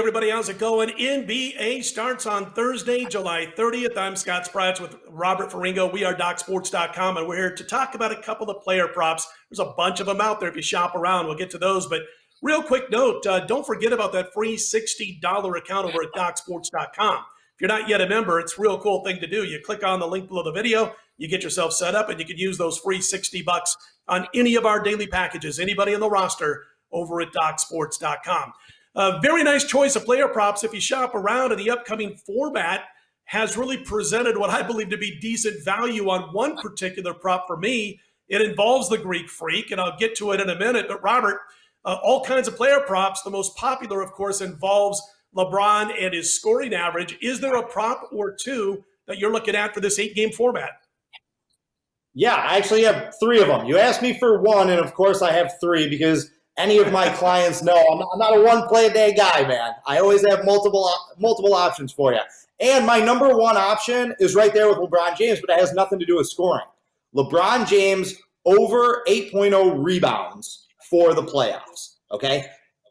everybody. How's it going? NBA starts on Thursday, July 30th. I'm Scott Spreitzer with Robert Ferringo. We are DocSports.com, and we're here to talk about a couple of player props. There's a bunch of them out there if you shop around. We'll get to those. But real quick note, don't forget about that free $60 account over at DocSports.com. If you're not yet a member, it's a real cool thing to do. You click on the link below the video, you get yourself set up, and you can use those free $60 on any of our daily packages, anybody on the roster over at DocSports.com. Very nice choice of player props if you shop around, and the upcoming format has really presented what I believe to be decent value on one particular prop for me. It involves the Greek Freak, and I'll get to it in a minute. But Robert, all kinds of player props. The most popular, of course, involves LeBron and his scoring average. Is there a prop or two that you're looking at for this 8-game format? Yeah, I actually have 3 of them. You asked me for one, and of course I have 3 because any of my clients know I'm not a one-play-a-day guy, man. I always have multiple options for you. And my number one option is right there with LeBron James, but it has nothing to do with scoring. LeBron James over 8.0 rebounds for the playoffs, okay?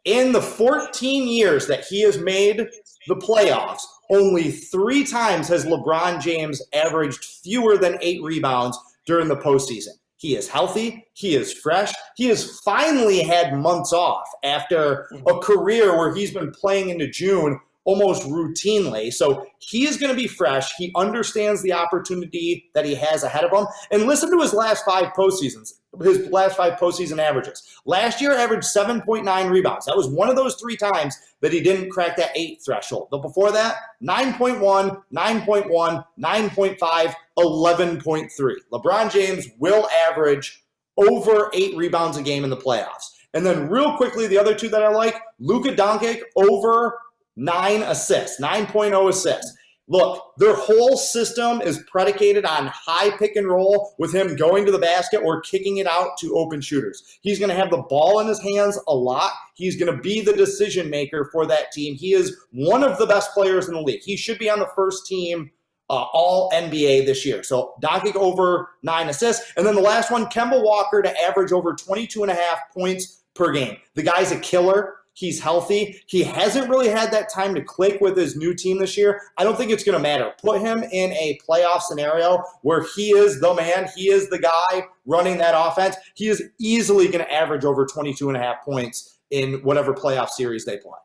In the 14 years that he has made the playoffs, only 3 times has LeBron James averaged fewer than 8 rebounds during the postseason. He is healthy. He is fresh. He has finally had months off after a career where he's been playing into June almost routinely. So he is going to be fresh. He understands the opportunity that he has ahead of him. And listen to his last 5 postseasons, his last 5 postseason averages. Last year averaged 7.9 rebounds. That was one of those 3 times that he didn't crack that 8 threshold. But before that, 9.1, 9.1, 9.5, 11.3. LeBron James will average over 8 rebounds a game in the playoffs. And then real quickly, the other 2 that I like, Luka Doncic over 9 assists, 9.0 assists. Look, their whole system is predicated on high pick and roll with him going to the basket or kicking it out to open shooters. He's going to have the ball in his hands a lot. He's going to be the decision maker for that team. He is one of the best players in the league. He should be on the first team all NBA this year. So Doncic over 9 assists. And then the last one, Kemba Walker to average over 22.5 points per game. The guy's a killer. He's healthy. He hasn't really had that time to click with his new team this year. I don't think it's going to matter. Put him in a playoff scenario where he is the man. He is the guy running that offense. He is easily going to average over 22.5 points in whatever playoff series they play.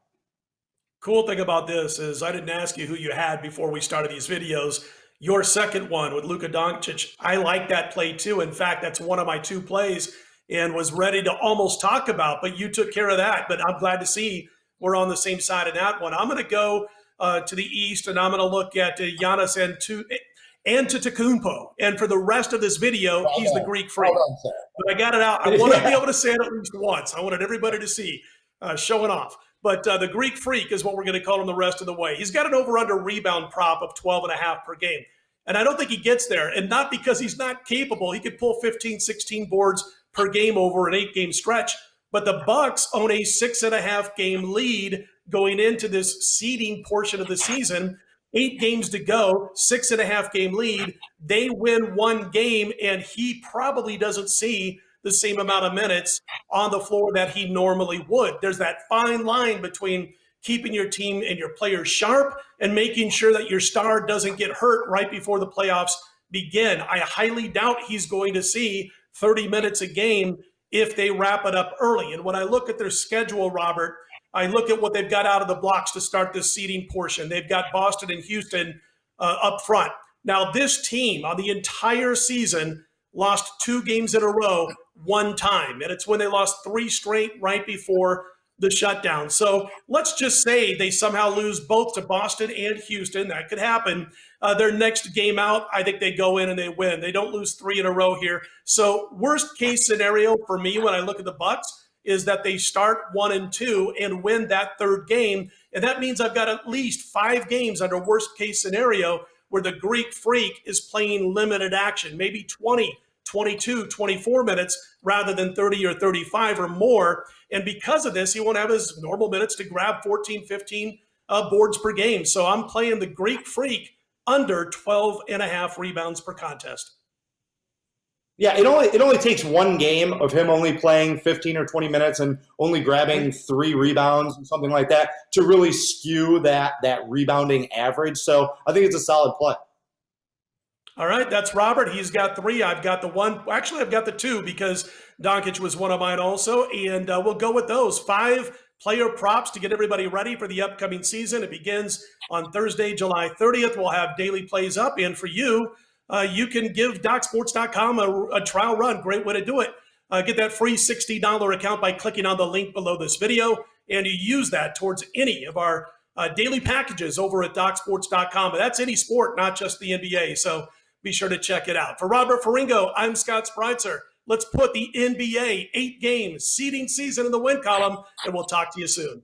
Cool thing about this is I didn't ask you who you had before we started these videos. Your second one with Luka Doncic, I like that play too. In fact, that's one of my 2 plays and was ready to almost talk about, but you took care of that. But I'm glad to see we're on the same side of that one. I'm going to go to the East, and I'm going to look at Giannis Antetokounmpo. And for the rest of this video, he's the Greek Freak. But I got it out. I want to be able to say it at least once. I wanted everybody to see, showing off. But the Greek Freak is what we're going to call him the rest of the way. He's got an over-under rebound prop of 12.5 per game. And I don't think he gets there. And not because he's not capable. He could pull 15, 16 boards per game over an 8-game stretch. But the Bucks own a 6.5-game lead going into this seeding portion of the season. 8 games to go, 6.5-game lead. They win 1 game, and he probably doesn't see the same amount of minutes on the floor that he normally would. There's that fine line between keeping your team and your players sharp and making sure that your star doesn't get hurt right before the playoffs begin. I highly doubt he's going to see 30 minutes a game if they wrap it up early. And when I look at their schedule, Robert, I look at what they've got out of the blocks to start this seeding portion. They've got Boston and Houston up front. Now, this team on the entire season lost 2 games in a row 1 time, and it's when they lost 3 straight right before the shutdown. So let's just say they somehow lose both to Boston and Houston. That could happen. Their next game out, I think they go in and they win. They don't lose 3 in a row here. So worst case scenario for me when I look at the Bucks is that they start 1-2 and win that 3rd game. And that means I've got at least 5 games under worst case scenario where the Greek Freak is playing limited action, maybe 20, 22, 24 minutes rather than 30 or 35 or more. And because of this, he won't have his normal minutes to grab 14, 15 boards per game. So I'm playing the Greek Freak under 12.5 rebounds per contest. Yeah, it only takes one game of him only playing 15 or 20 minutes and only grabbing 3 rebounds and something like that to really skew that rebounding average. So I think it's a solid play. All right, that's Robert. He's got 3. I've got the 1. Actually, I've got the 2 because Doncic was one of mine also. And we'll go with those 5 player props to get everybody ready for the upcoming season. It begins on Thursday, July 30th. We'll have daily plays up. And for you, you can give DocSports.com a trial run. Great way to do it. Get that free $60 account by clicking on the link below this video. And you use that towards any of our daily packages over at DocSports.com. But that's any sport, not just the NBA. So be sure to check it out. For Robert Ferringo, I'm Scott Spreitzer. Let's put the NBA 8-game seeding season in the win column, and we'll talk to you soon.